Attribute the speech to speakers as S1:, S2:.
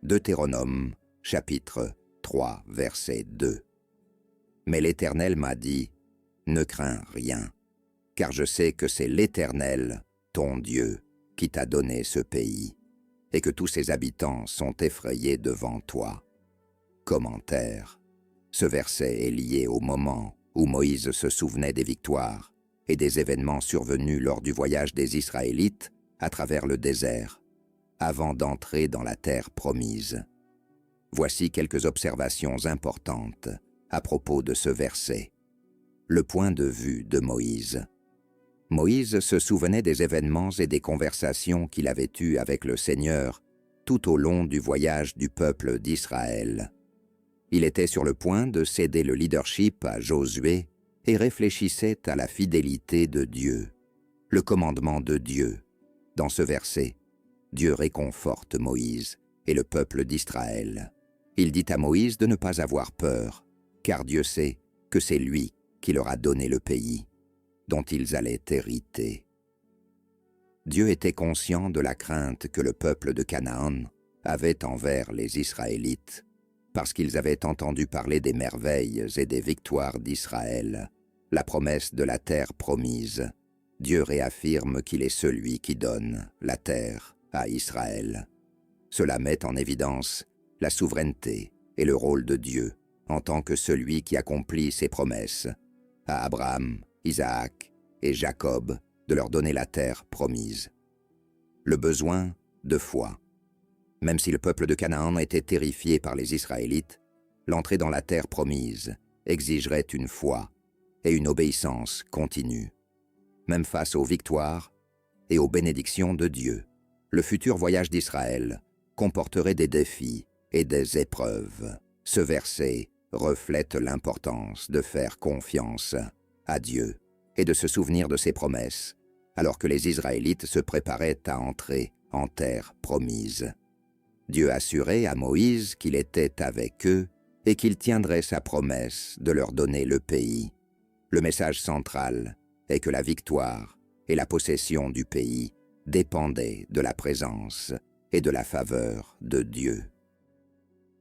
S1: Deutéronome, chapitre 3, verset 2. Mais l'Éternel m'a dit, « Ne crains rien, car je sais que c'est l'Éternel, ton Dieu, qui t'a donné ce pays, et que tous ses habitants sont effrayés devant toi. » Commentaire. Ce verset est lié au moment où Moïse se souvenait des victoires et des événements survenus lors du voyage des Israélites à travers le désert, avant d'entrer dans la terre promise. Voici quelques observations importantes à propos de ce verset. Le point de vue de Moïse. Moïse se souvenait des événements et des conversations qu'il avait eues avec le Seigneur tout au long du voyage du peuple d'Israël. Il était sur le point de céder le leadership à Josué et réfléchissait à la fidélité de Dieu, le commandement de Dieu. Dans ce verset, Dieu réconforte Moïse et le peuple d'Israël. Il dit à Moïse de ne pas avoir peur, car Dieu sait que c'est lui qui leur a donné le pays, dont ils allaient hériter. Dieu était conscient de la crainte que le peuple de Canaan avait envers les Israélites, parce qu'ils avaient entendu parler des merveilles et des victoires d'Israël, la promesse de la terre promise. Dieu réaffirme qu'il est celui qui donne la terre à Israël. Cela met en évidence la souveraineté et le rôle de Dieu en tant que celui qui accomplit ses promesses à Abraham, Isaac et Jacob de leur donner la terre promise. Le besoin de foi. Même si le peuple de Canaan était terrifié par les Israélites, l'entrée dans la terre promise exigerait une foi et une obéissance continue. Même face aux victoires et aux bénédictions de Dieu, le futur voyage d'Israël comporterait des défis et des épreuves. Ce verset reflète l'importance de faire confiance à Dieu et de se souvenir de ses promesses, alors que les Israélites se préparaient à entrer en terre promise. Dieu assurait à Moïse qu'il était avec eux et qu'il tiendrait sa promesse de leur donner le pays. Le message central est que la victoire et la possession du pays dépendaient de la présence et de la faveur de Dieu.